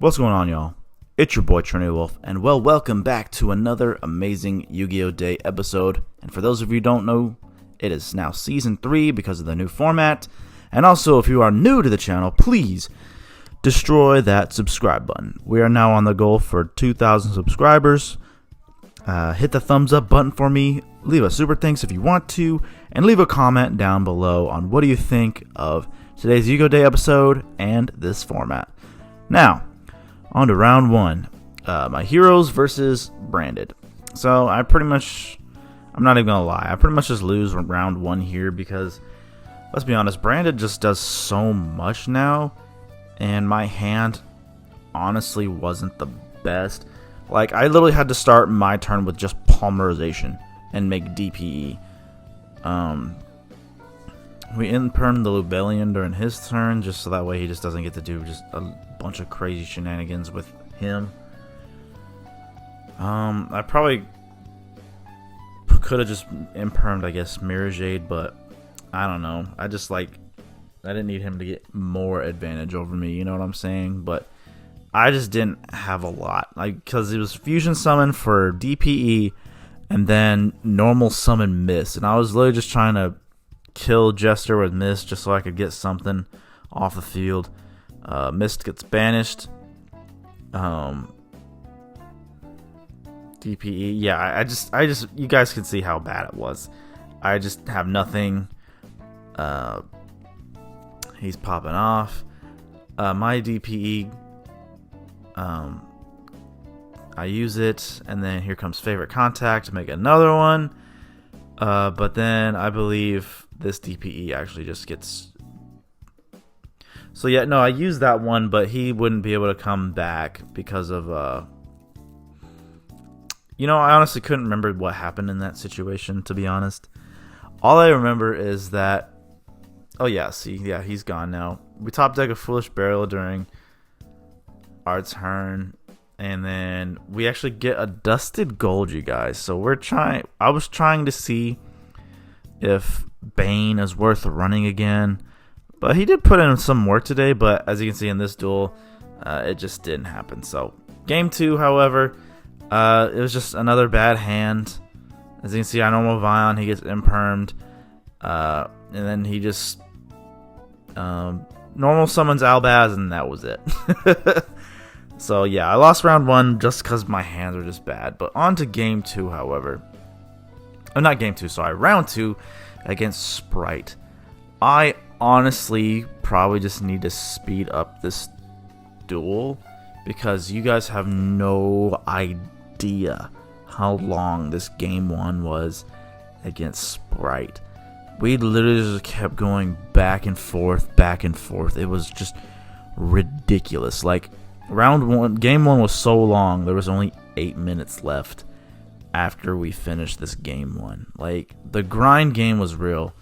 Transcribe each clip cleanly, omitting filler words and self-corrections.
What's going on, y'all? It's your boy Trinity Wolf, and welcome back to another amazing Yu-Gi-Oh! Day episode. And for those of you who don't know, it is now Season 3 because of the new format. And also, if you are new to the channel, please destroy that subscribe button. We are now on the goal for 2,000 subscribers. Hit the thumbs up button for me, leave a super thanks if you want to, and leave a comment down below on what do you think of today's Yu-Gi-Oh! Day episode and this format. Now, on to round one. My heroes versus branded. So I'm not even gonna lie, I pretty much just lose round one here because, let's be honest, branded just does so much now, and my hand honestly wasn't the best. Like, I literally had to start my turn with just polymerization and make DPE. We impermed the Lubellion during his turn, just so that way he just doesn't get to do just a bunch of crazy shenanigans with him. I probably could have just impermed, I guess, Mirajade, but I don't know. I didn't need him to get more advantage over me, you know what I'm saying? But I just didn't have a lot, like, because it was fusion summon for DPE and then normal summon Mist, and I was literally just trying to kill Jester with Mist just so I could get something off the field. Mist gets banished. DPE, yeah, I just, you guys can see how bad it was. I just have nothing. He's popping off. My DPE, I use it, and then here comes favorite contact to make another one. But then I believe this DPE actually just gets. So yeah, no, I used that one, but he wouldn't be able to come back because of I honestly couldn't remember what happened in that situation, to be honest. All I remember is that, oh yeah, see, yeah, he's gone now. We top deck a Foolish Burial during our turn, and then we actually get a Dusted Gold, you guys. So I was trying to see if Bane is worth running again, but he did put in some work today, but as you can see in this duel, it just didn't happen. So game 2, however, it was just another bad hand. As you can see, I normal Vion, he gets impermed, and then he just normal summons Albaz, and that was it. So yeah, I lost round 1 just because my hands are just bad. But on to game 2, however. Not game 2, sorry. Round 2 against Sprite. I honestly probably just need to speed up this duel because you guys have no idea how long this game 1 was against Sprite. We literally just kept going back and forth, back and forth. It was just ridiculous. Like, game 1 was so long, there was only 8 minutes left after we finished this game 1. Like, the grind game was real.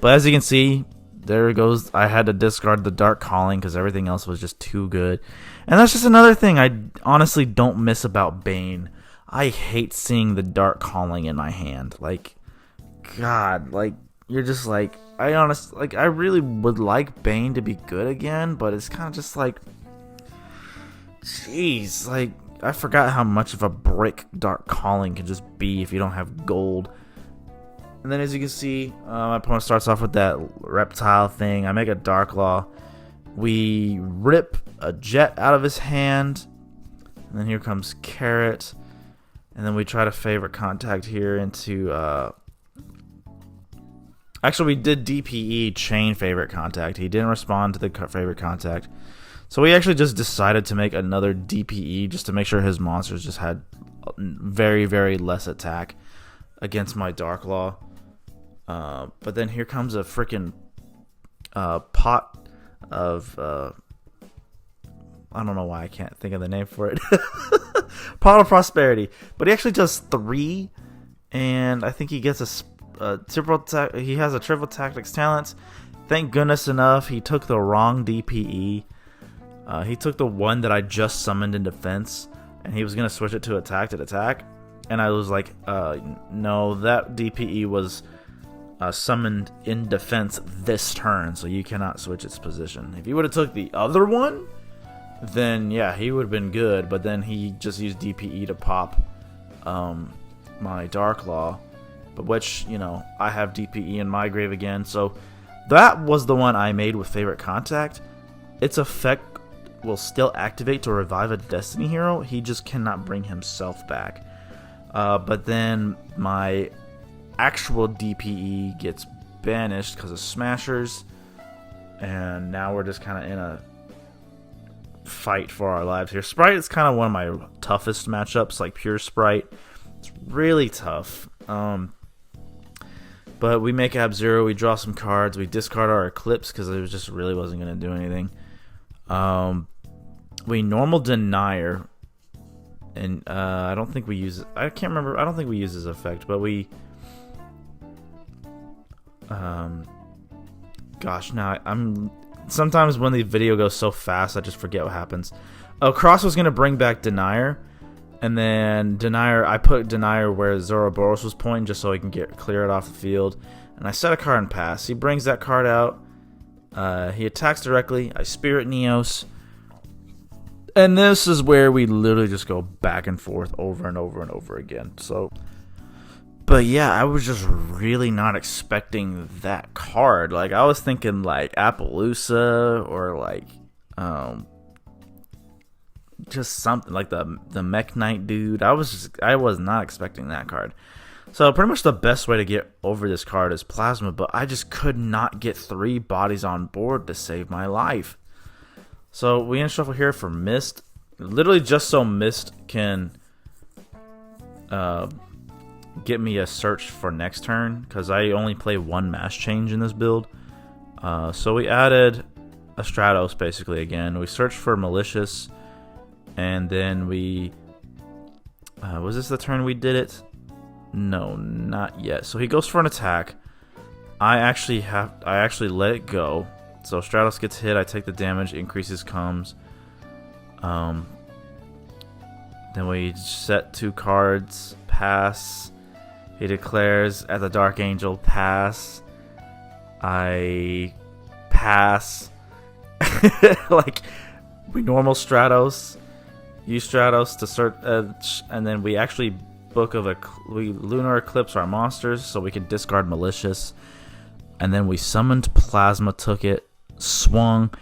But as you can see, there it goes. I had to discard the Dark Calling because everything else was just too good. And that's just another thing I honestly don't miss about Bane. I hate seeing the Dark Calling in my hand. Like, God, like, you're just like, I really would like Bane to be good again, but it's kind of just like, jeez, like, I forgot how much of a brick Dark Calling can just be if you don't have gold. And then as you can see, my opponent starts off with that reptile thing. I make a Dark Law. We rip a Jet out of his hand. And then here comes Carrot. And then we try to favorite contact here into... Actually, we did DPE chain favorite contact. He didn't respond to the favorite contact. So we actually just decided to make another DPE just to make sure his monsters just had very, very less attack against my Dark Law. But then here comes a freaking pot of... I don't know why I can't think of the name for it. Pot of Prosperity. But he actually does 3, and I think he gets he has a triple tactics talents. Thank goodness enough, he took the wrong DPE. He took the one that I just summoned in defense, and he was going to switch it to attack. And I was like, no, that DPE was summoned in defense this turn, so you cannot switch its position. If you would have took the other one, then yeah, he would have been good. But then he just used DPE to pop my Dark Law, but which, you know, I have DPE in my grave again. So that was the one I made with Favorite Contact. Its effect will still activate to revive a Destiny hero. He just cannot bring himself back. But then my actual DPE gets banished because of Smashers, and now we're just kind of in a fight for our lives here. Sprite is kind of one of my toughest matchups, like pure Sprite. It's really tough. But we make Ab-Zero, we draw some cards, we discard our Eclipse because it just really wasn't going to do anything. We normal Denier, and I don't think we use it. I can't remember. I don't think we use this effect, but we gosh, now I'm sometimes when the video goes so fast I just forget what happens. Cross was gonna bring back Denier, and then Denier, I put Denier where Zoroboros was pointing just so he can clear it off the field, and I set a card and pass. He brings that card out. He attacks directly. I Spirit Neos. And this is where we literally just go back and forth over and over and over again. So, but yeah, I was just really not expecting that card. Like, I was thinking like Appaloosa or like just something like the Mech Knight dude. I was not expecting that card. So pretty much the best way to get over this card is Plasma, but I just could not get 3 bodies on board to save my life. So we unshuffle here for Mist, literally just so Mist can get me a search for next turn, because I only play 1 mass change in this build. So we added a Stratos basically again. We searched for Malicious, and then we was this the turn we did it? No, not yet. So he goes for an attack. I actually let it go. So Stratos gets hit, I take the damage, increases comes. Then we set 2 cards, pass. He declares at the Dark Angel, pass. I pass. Like, we normal Stratos, use Stratos to search, and then we actually we Lunar Eclipse our monsters so we can discard Malicious. And then we summoned Plasma, took it, swung.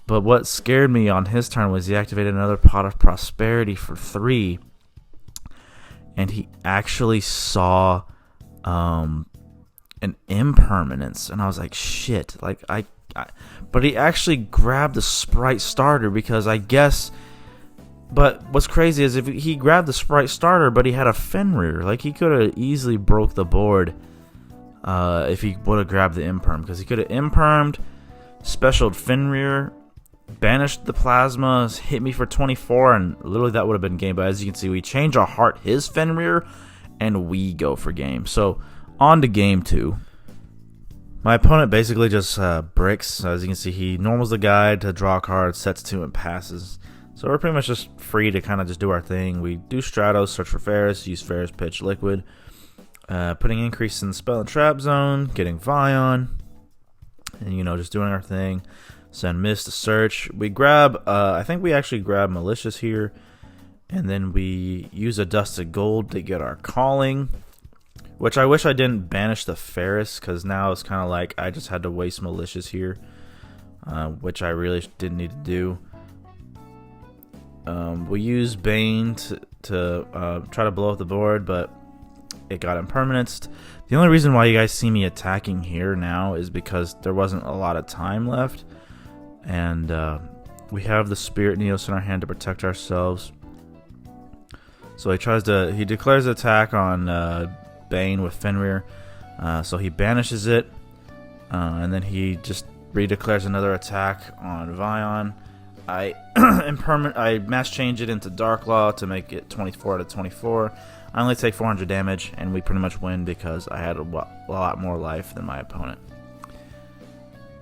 But what scared me on his turn was he activated another Pot of Prosperity for 3. And he actually saw an Impermanence. And I was like, shit. Like, but he actually grabbed the Sprite starter because I guess... But what's crazy is if he grabbed the Sprite starter, but he had a Fenrir. Like, he could have easily broke the board if he would have grabbed the Imperm. Because he could have Impermed, specialed Fenrir, banished the Plasma, hit me for 24, and literally that would have been game. But as you can see, we change our heart, his Fenrir, and we go for game. So, on to game 2. My opponent basically just bricks. As you can see, he normals the guide to draw a card, sets 2, and passes. So we're pretty much just free to kind of just do our thing. We do Stratos, search for Ferris, use Ferris, pitch Liquid. Putting increase in the spell and trap zone, getting Vion. And, you know, just doing our thing. Send Mist to search. We grab, I think we actually grab Malicious here. And then we use a Dusted Gold to get our Calling. Which I wish I didn't banish the Ferris, because now it's kind of like I just had to waste Malicious here. Which I really didn't need to do. We use Bane to try to blow up the board, but it got impermanenced. The only reason why you guys see me attacking here now is because there wasn't a lot of time left. And we have the Spirit Neos in our hand to protect ourselves. So he declares an attack on Bane with Fenrir. So he banishes it. And then he just redeclares another attack on Vion. I mass change it into Dark Law to make it 24 out of 24. I only take 400 damage, and we pretty much win because I had a lot more life than my opponent.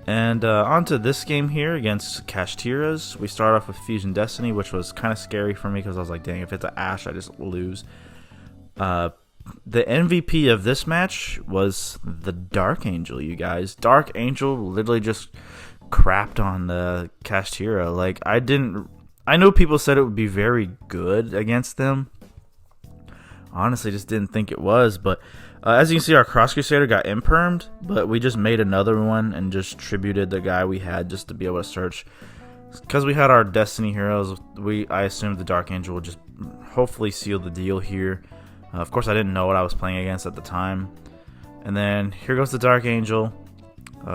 And on to this game here against Kashtiras. We start off with Fusion Destiny, which was kind of scary for me because I was like, dang, if it's an Ashe, I just lose. The MVP of this match was the Dark Angel, you guys. Dark Angel literally just crapped on the Kashtira. Like, I didn't I know people said it would be very good against them. Honestly, just didn't think it was. But as you can see, our Cross Crusader got impermed, but we just made another one and just tributed the guy we had just to be able to search. Because we had our Destiny heroes, I assumed the Dark Angel would just hopefully seal the deal here. Of course, I didn't know what I was playing against at the time. And then here goes the Dark Angel.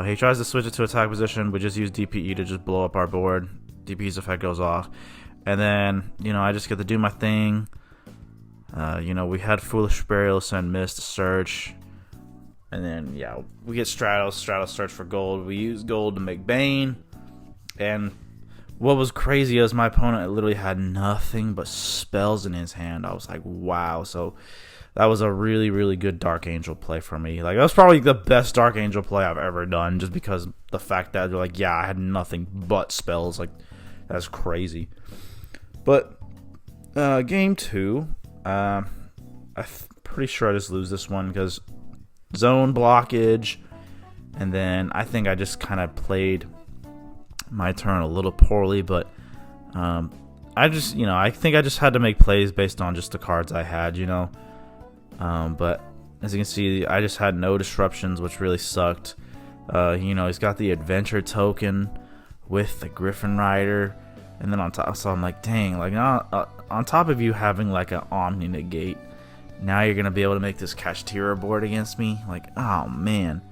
He tries to switch it to attack position. We just use DPE to just blow up our board. DPE's effect goes off. And then, I just get to do my thing. We had Foolish Burial, send Mist to search. And then, we get Stratos. Stratos search for gold. We use gold to make Bane. And what was crazy is my opponent literally had nothing but spells in his hand. I was like, wow. So that was a really, really good Dark Angel play for me. Like, that was probably the best Dark Angel play I've ever done, just because the fact that they're like, I had nothing but spells. Like, that's crazy. But game 2, I'm pretty sure I just lose this one because zone blockage, and then I think I just kind of played my turn a little poorly, but I think I just had to make plays based on just the cards I had, but as you can see, I just had no disruptions, which really sucked. He's got the adventure token with the Griffin Rider, and then on top, so I'm like, dang, like on top of you having like an Omni negate, now you're gonna be able to make this kashtira board against me. Like, oh man.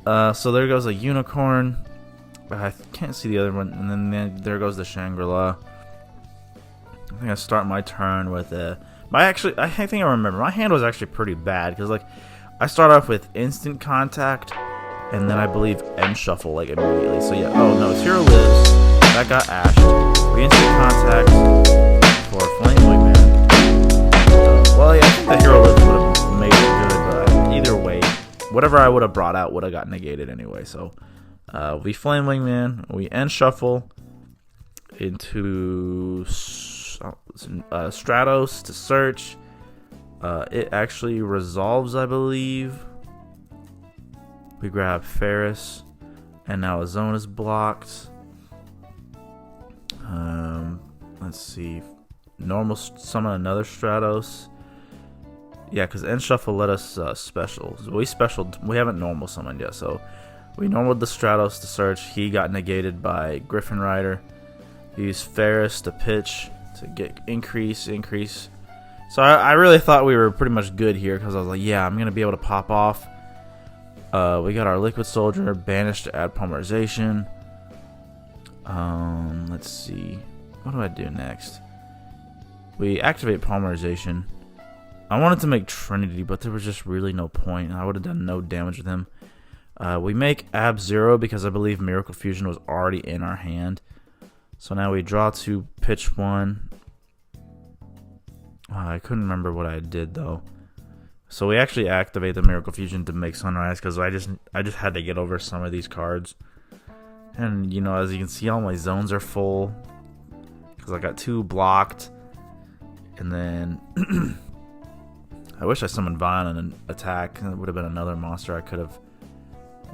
So there goes a unicorn. I can't see the other one, and then there goes the Shangri-La. I think I start my turn with a. I think I remember my hand was actually pretty bad because like I start off with instant contact, and then I believe end shuffle like immediately. So yeah, oh no, it's Hero Lives. That got ashed. We instant contact for Flame Wingman. Well, yeah, I think the Hero Lives would have made it good, but either way, whatever I would have brought out would have got negated anyway. So we Flame Wingman, we end shuffle into Stratos to search. It actually resolves, I believe. We grab Ferris, and now a zone is blocked. Let's see. Normal summon another Stratos. Yeah, because end shuffle let us special. So we haven't normal summoned yet, so we normaled the Stratos to search. He got negated by Griffin Rider. We used Ferris to pitch to get increase. So I really thought we were pretty much good here because I was like, I'm going to be able to pop off. We got our Liquid Soldier banished to add polymerization. Let's see. What do I do next? We activate polymerization. I wanted to make Trinity, but there was just really no point. I would have done no damage with him. We make Ab 0 because I believe Miracle Fusion was already in our hand. So now we draw 2, pitch 1. I couldn't remember what I did though. So we actually activate the Miracle Fusion to make Sunrise because I just had to get over some of these cards. And as you can see, all my zones are full because I got 2 blocked. And then I wish I summoned Vine on an attack. It would have been another monster I could have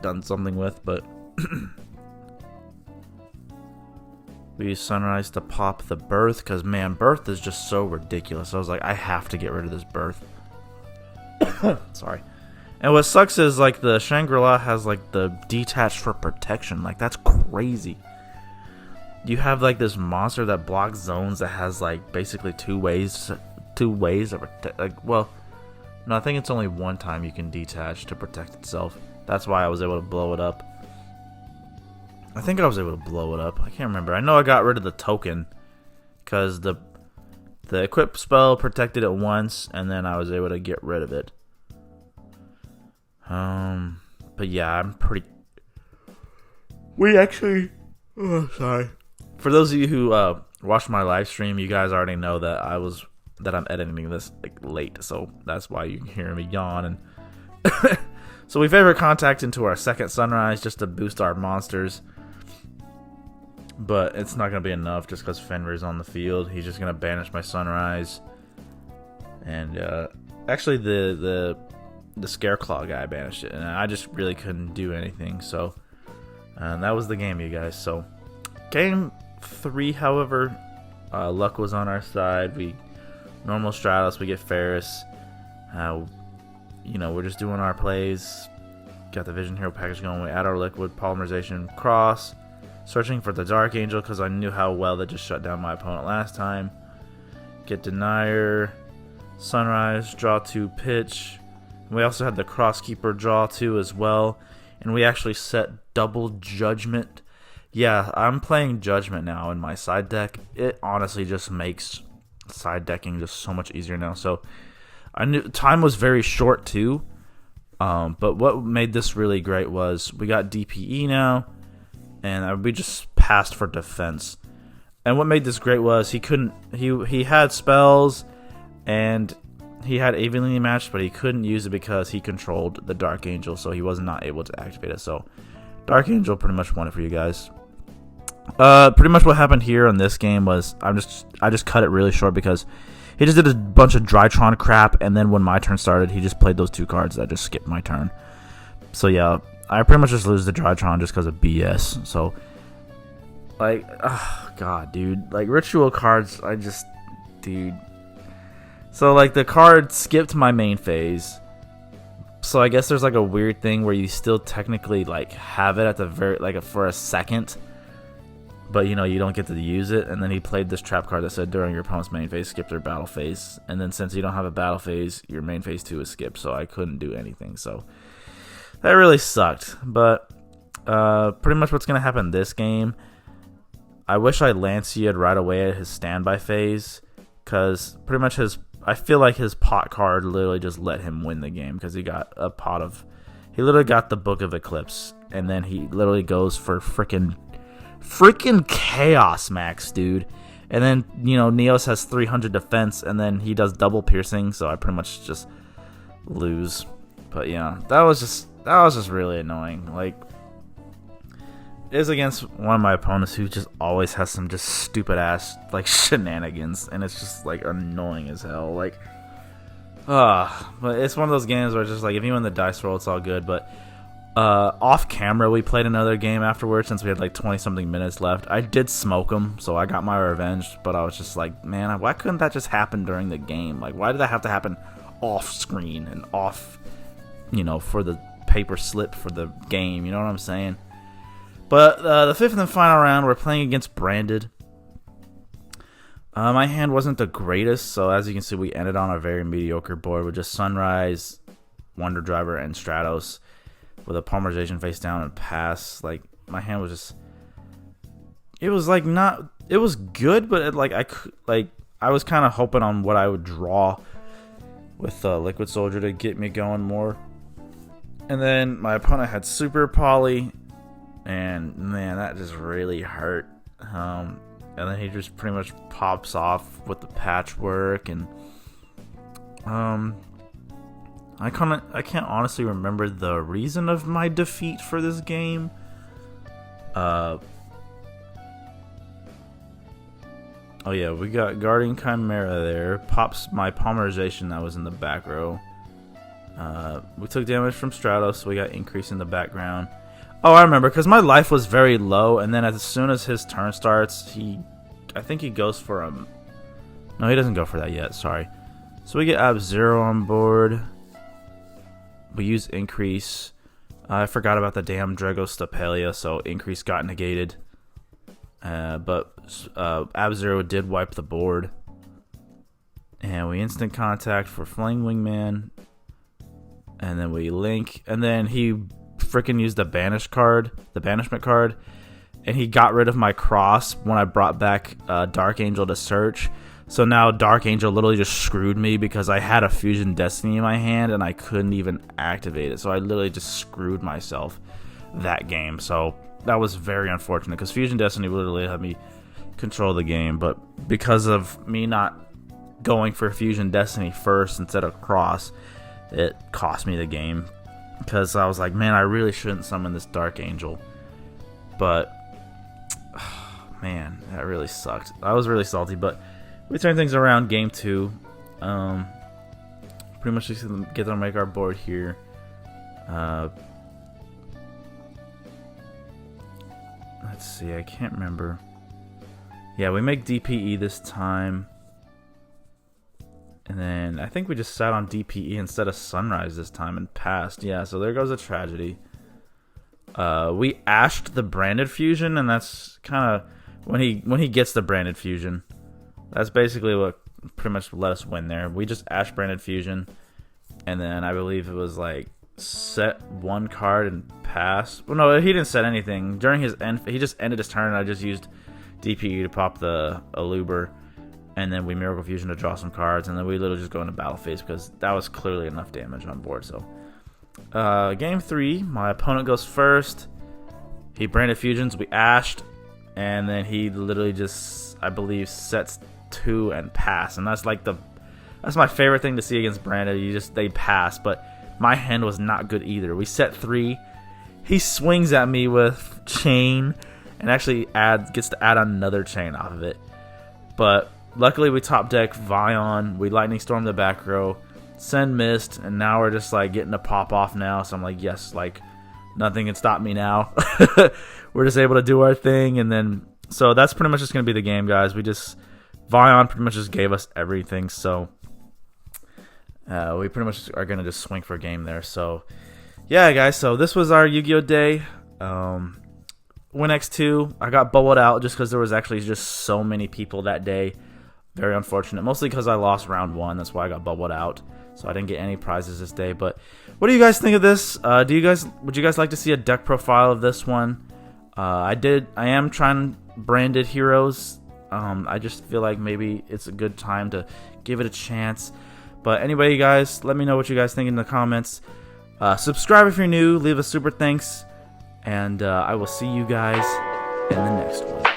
done something with, but we use Sunrise to pop the Birth because, man, Birth is just so ridiculous. I was like, I have to get rid of this Birth. Sorry. And what sucks is, like, the Shangri-La has, like, the detached for protection. Like, that's crazy. You have, like, this monster that blocks zones that has, like, basically two ways of protect. Like, well, no, I think it's only one time you can detach to protect itself. That's why I was able to blow it up. I think I was able to blow it up. I can't remember. I know I got rid of the token because the equip spell protected it once, and then I was able to get rid of it. But yeah, I'm pretty. We actually. Oh, sorry. For those of you who watched my live stream, you guys already know that I'm editing this like late, so that's why you can hear me yawn. And so we favorite contact into our second Sunrise just to boost our monsters. But it's not going to be enough just because Fenrir's on the field. He's just going to banish my Sunrise. And actually the Scareclaw guy banished it. And I just really couldn't do anything. So that was the game, you guys. So game 3, however, luck was on our side. We normal Stratos, we get Ferris. You know, we're just doing our plays. Got the Vision Hero package going. We add our liquid polymerization cross. Searching for the Dark Angel because I knew how well that just shut down my opponent last time. Get Denier. Sunrise, draw 2 pitch. We also had the Crosskeeper draw 2 as well. And we actually set double Judgment. Yeah, I'm playing Judgment now in my side deck. It honestly just makes side decking just so much easier now. So I knew time was very short too. But what made this really great was we got DPE now, and we just passed for defense. And what made this great was he had spells, and he had evenly matched, but he couldn't use it because he controlled the Dark Angel, so he was not able to activate it. So Dark Angel pretty much won it for you guys. Pretty much what happened here in this game was I just cut it really short because he just did a bunch of Drytron crap, and then when my turn started, he just played those 2 cards that just skipped my turn. So yeah, I pretty much just lose the Drytron just because of BS. So, like, oh god, dude, like ritual cards, dude. So like the card skipped my main phase. So I guess there's like a weird thing where you still technically like have it at the for a second, but you know you don't get to use it. And then he played this trap card that said during your opponent's main phase, skip their battle phase. And then since you don't have a battle phase, your main phase 2 is skipped. So I couldn't do anything. So that really sucked. But pretty much what's gonna happen this game. I wish I Lancia'd right away at his standby phase, because pretty much I feel like his pot card literally just let him win the game because he got a pot of... He literally got the Book of Eclipse, and then he literally goes for freaking Chaos Max, dude. And then, you know, Neos has 300 defense, and then he does double piercing, so I pretty much just lose. But yeah, that was just really annoying. Like, it was against one of my opponents who just always has some just stupid ass like shenanigans, and it's just like annoying as hell. Like, but it's one of those games where it's just like if you win the dice roll, it's all good. But off camera, we played another game afterwards since we had like 20 something minutes left. I did smoke him, so I got my revenge. But I was just like, man, why couldn't that just happen during the game? Like, why did that have to happen off screen and off, you know, for the paper slip for the game? You know what I'm saying? But the 5th and final round, we're playing against Branded. My hand wasn't the greatest, so as you can see, we ended on a very mediocre board with just Sunrise, Wonder Driver, and Stratos with a polymerization face down and pass. Like, my hand was just... It was like not... It was good, but I was kind of hoping on what I would draw with Liquid Soldier to get me going more. And then my opponent had Super Poly. And man, that just really hurt. And then he just pretty much pops off with the patchwork, and I can't honestly remember the reason of my defeat for this game. Oh yeah, we got Guardian Chimera there. Pops my polymerization that was in the back row. We took damage from Stratos, so we got increase in the background. Oh, I remember, because my life was very low, and then as soon as his turn starts, I think he goes for a... No, he doesn't go for that yet, sorry. So we get Ab-Zero on board. We use Increase. I forgot about the damn Dragostapelia, so Increase got negated. But Ab-Zero did wipe the board. And we Instant Contact for Fling Wingman. And then we Link, and then he... freaking used the banishment card, and he got rid of my cross when I brought back Dark Angel to search. So now Dark Angel literally just screwed me because I had a Fusion Destiny in my hand and I couldn't even activate it. So I literally just screwed myself that game. So that was very unfortunate because Fusion Destiny literally had me control the game, but because of me not going for Fusion Destiny first instead of cross, it cost me the game. Because I was like, man, I really shouldn't summon this Dark Angel. But, man, that really sucked. I was really salty, but we turned things around game 2. Pretty much just get to make our board here. Let's see, I can't remember. Yeah, we make DPE this time. And then I think we just sat on DPE instead of Sunrise this time and passed. Yeah, so there goes a tragedy. We ashed the branded fusion, and that's kind of when he gets the branded fusion. That's basically what pretty much let us win there. We just ashed branded fusion, and then I believe it was like set one card and pass. Well, no, he didn't set anything during his end. He just ended his turn, and I just used DPE to pop the Aluber. And then we Miracle Fusion to draw some cards, and then we literally just go into battle phase because that was clearly enough damage on board. So, game 3, my opponent goes first. He branded fusions, we ashed, and then he literally just, I believe, sets 2 and pass. And that's like that's my favorite thing to see against branded. They pass, but my hand was not good either. We set 3. He swings at me with chain, and actually gets to add another chain off of it, but. Luckily, we top deck Vion, we Lightning Storm the back row, send Mist, and now we're just like getting a pop off now. So I'm like, yes, like nothing can stop me now. We're just able to do our thing, and then so that's pretty much just gonna be the game, guys. Vion pretty much just gave us everything, so we pretty much are gonna just swing for a game there. So yeah, guys. So this was our Yu-Gi-Oh day. Win X2, I got bubbled out just because there was actually just so many people that day. Very unfortunate, mostly because I lost round 1. That's why I got bubbled out. So I didn't get any prizes this day. But what do you guys think of this? Would you guys like to see a deck profile of this one? I am trying branded heroes. I just feel like maybe it's a good time to give it a chance. But anyway, you guys, let me know what you guys think in the comments. Subscribe if you're new. Leave a super thanks. And I will see you guys in the next one.